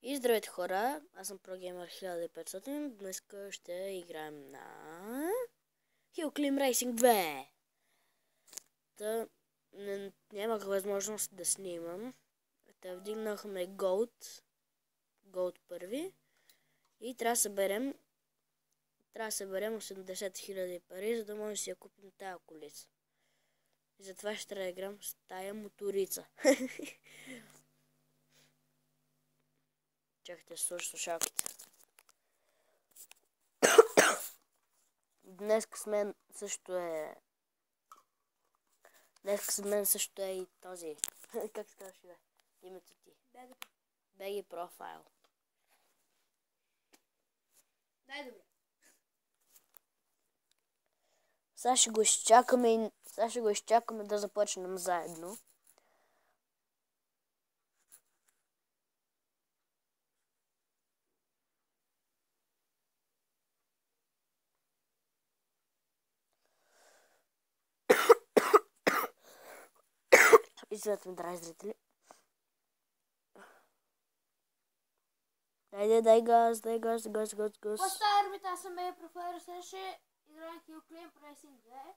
И здравейте хора, аз съм ProGamer 1500. Днес ще играем на Hill Climb Racing 2. Нямах възможност да снимам. Вдигнахме Gold първи и трябва да съберем 80 000 пари, за да може да си я купим тая колица. И затова ще трябва да играм с тая моторица. Чакайте, слушай слушалките. Днес с мен също е и този. Как се казваш, бе? Името ти. BG Profile. Най-добре. Сега ще го изчакаме да започнем заедно. Извинете ме, драги зрители. Дай газ. По-стар армията, аз съм BG Profile, сега ще играем Hill Climb Racing 2.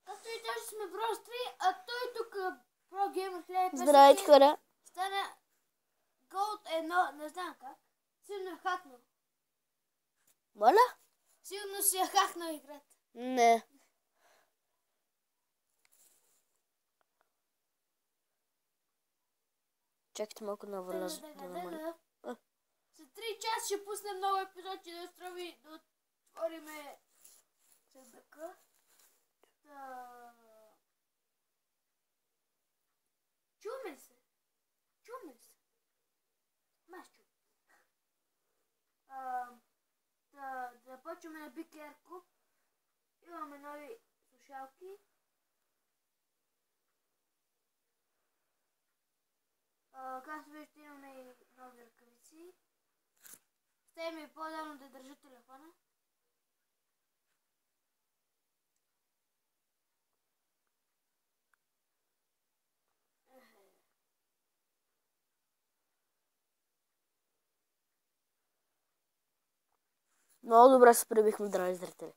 Както и даже сме в Rose 3, а той тук ProGamer 1500. Здравейте хора. Стана Gold 1, не знам как. Сигурно е хакнал. Моля? Сигурно си е хакнал играта. Не. Чакайте малко да навърля да намаля. След 3 часа ще пуснем много епизоди да отвориме седъка. Чуме ли се? Маш чу. Да започваме на Big Air Cup. Имаме нови слушалки. Както виждате, имаме и нови ръкавици. Ще ми по-давно да държа телефона. Много добре се пребихме, драги зрители.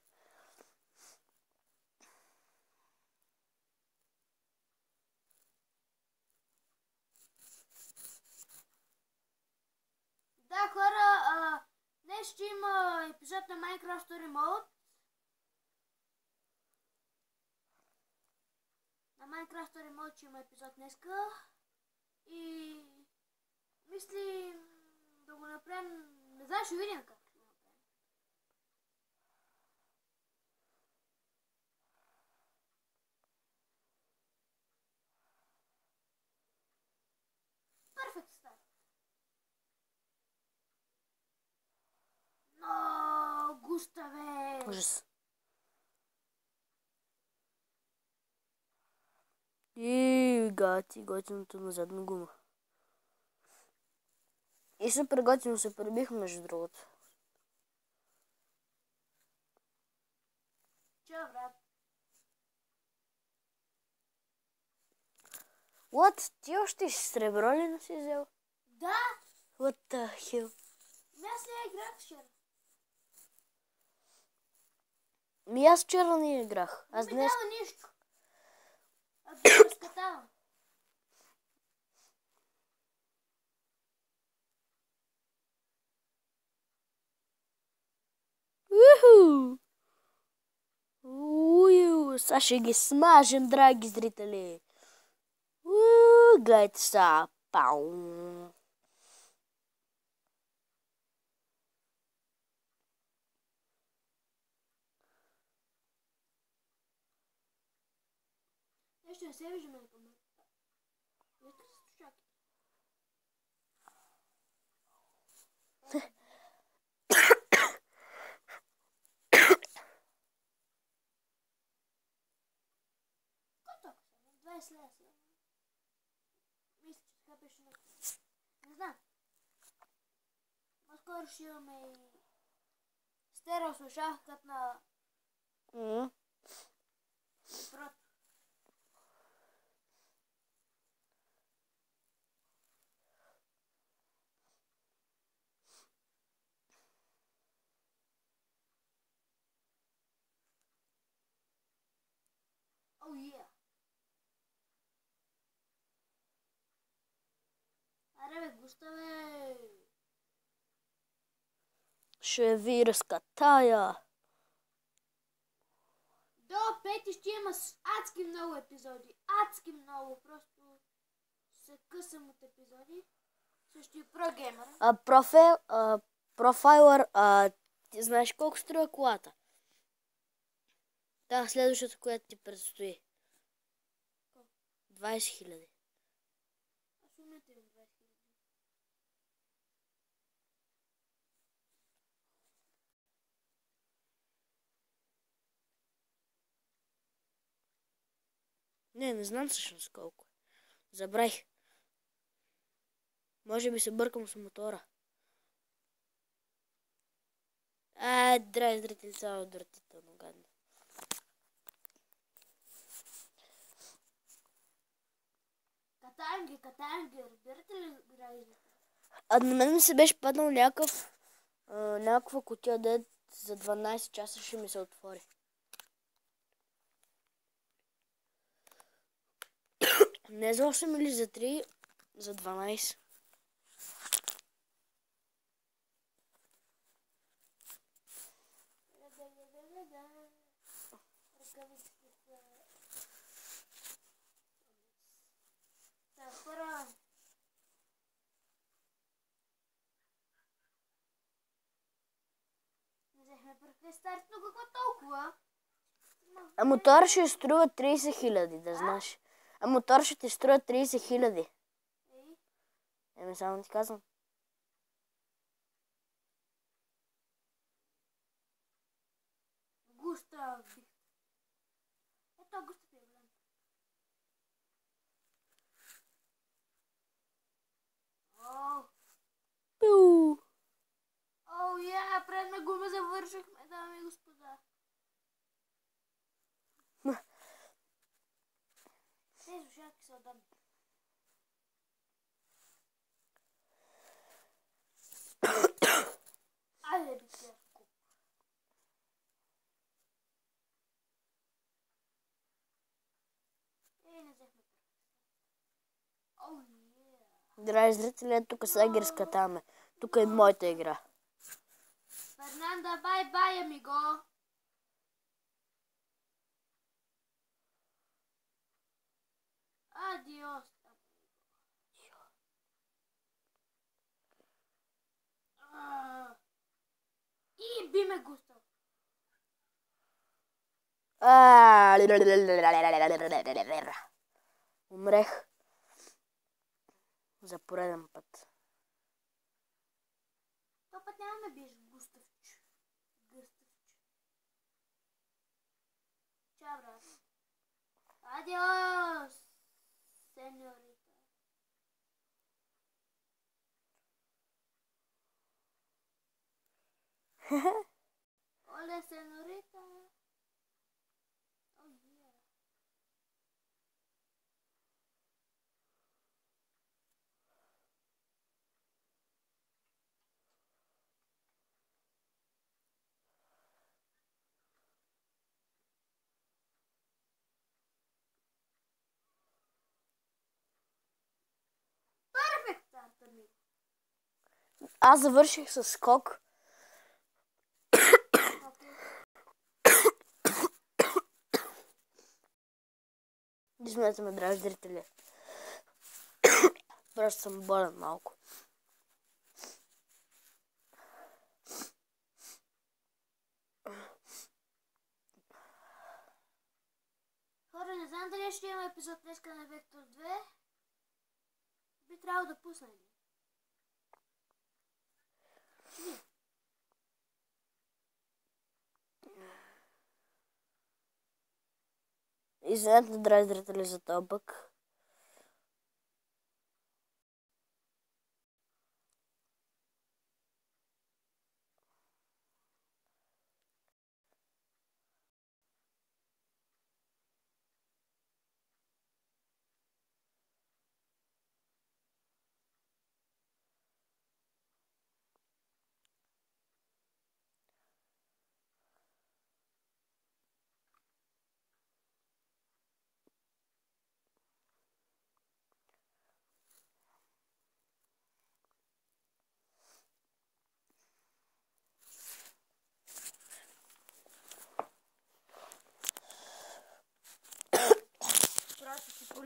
Да, хора, днес ще има епизод на Minecraft Story Mode. На Minecraft Story Mode ще има епизод днеска. И мислим да го направим, не знам, ще видим как. Перфект старт. Но, Густаве! Ужас. И готиното на задна гума. И супер готино се пребихме, между другото. Чао, брат. What? Ти още сребро ли не си взел? Да! What the hell? Аз не играх вчера. Аз вчера не играх. Аз Не ми днес... дава нищо. А да разкатавам. Сега ще ги смажем, драги зрители. Гледайте сега. Пау. Нещо не се виждаме на камера. Ето се слушаки. Коток само, 20 лева сега. Мисля, че така беше на... Не знам. По-скоро ще имаме и стерео слушалката на Прото. Oh yeah. Аре бе, Густаве! Ще ви разкатая. До пети ще има адски много епизоди. Адски много. Просто се късам от епизоди. Същия прогеймър. Профайлър, ти знаеш колко струва колата? Да, следващата, която ти предстои. 20 000. Аз в момента имам 20 000. Не знам всъщност колко. Забравих. Може би се бъркам с мотора. Драй, зрители, цяло отвратително гадно. Катаем ги, разбирате ли, гражданите? На мен ми се беше паднал някаква кутия, де за 12 часа ще ми се отвори. Не за 8 или за 3, за 12. Ръкавиците са... Так, пора... Не взехме пръхте старт, но какво толкова? А мотор ще струва 30 000, да знаеш. А мотор ще ти струва 30 000. Ей, Еми, само ти казвам. Густав. Ето Густав е голям. О, Пиу. о, я, предна гума завършихме, дами и господа. Тези слушалки са удобни. Айде, бикерко. Ей, не взехме пръхте. О, я. Драги зрители, тук сега ги разкатаваме. Тук е моята игра. Фернанда, бай-бай, амиго. Адиос. И би ме Густав. Умрех. За пореден път. Това път няма ме биеш, Густавч. Гъставч. Чао, брат. Адиос, сеньорита. Оле, сеньорита. О, yeah. Перфект старт, амиго. Аз завърших с скок. Окей. Извинете ме, драги зрители. Просто съм болен малко. Хора, не знам дали ще има епизод днеска на Вектор 2. Би трябвало да пусна един. Ще видим. Извинете, драги зрители, за този бък.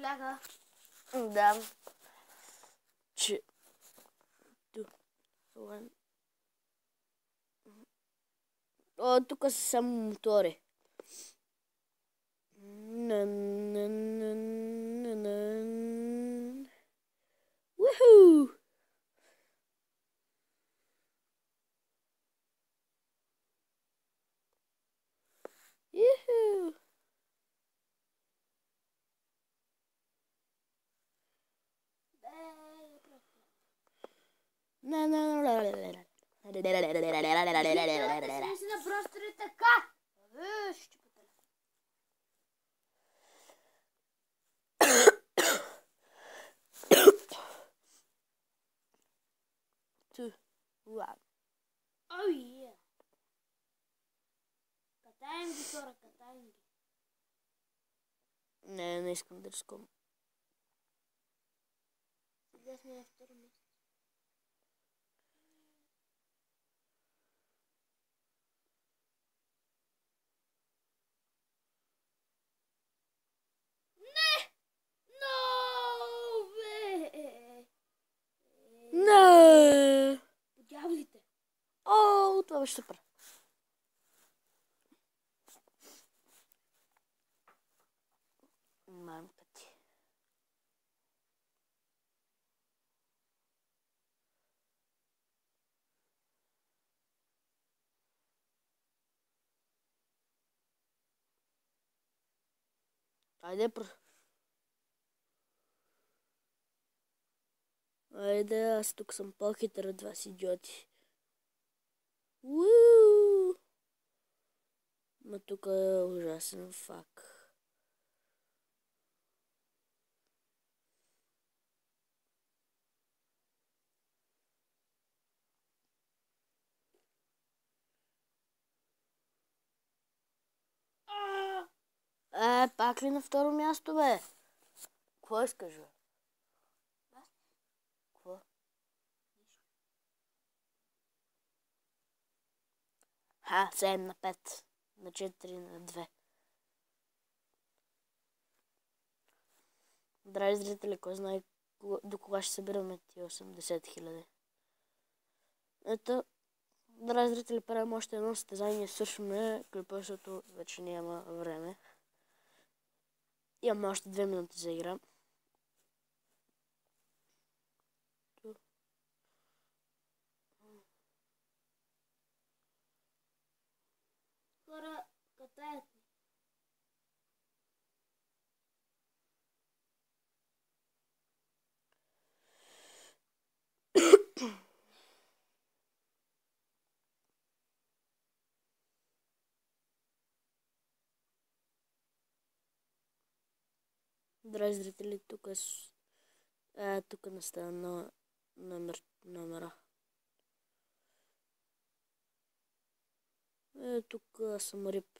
толяга. Да. Че... О, тук са само мотори. Уху! Юху! Си на простори така. Ще потъля. Oh yeah. Катаем ги, хора, катаем ги. Не искам да рискувам. Сега сме на второ място. Не! No way! Не! Дяволите! О, това беше супер. Мамка ти. Айде, аз тук съм по-хитър от вас, идиоти. Ууу! Ма тук е ужасен фак. Пак ли на второ място, бе? Какво искаш, бе? Какво? 7 на 5. На 4 на 2. Драги зрители, кой знае до кога ще събираме ти 80 000. Ето, драги зрители, правим още едно състезание. Свършваме клипа, защото вече няма време. Имаме още 2 минути за игра. Хора, катаят ни. Драги зрители, тук настава номера. Тук съм риб.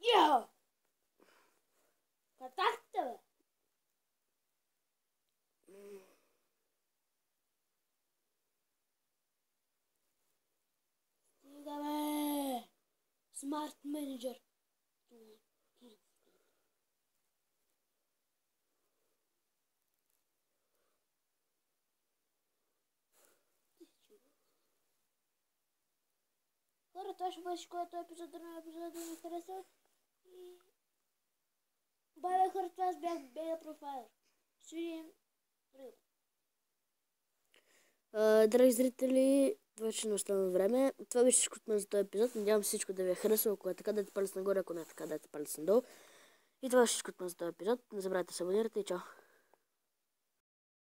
Йо! Катахте, бе! Стига, бе! Смарт менеджер. Хора, това ще бъде който епизод на епизода ми хареса. И... Бай, хора, това аз бях Бега Профайлер. Ще видим друго. Драги зрители, вече не остана време. Това беше всичко от мен за този епизод. Надявам се всичко да ви е харесало. Ако е така, дайте палец нагоре, ако не е така, дайте палец надолу. И това беше всичко от мен за този епизод. Не забравяйте да се абонирате и чао!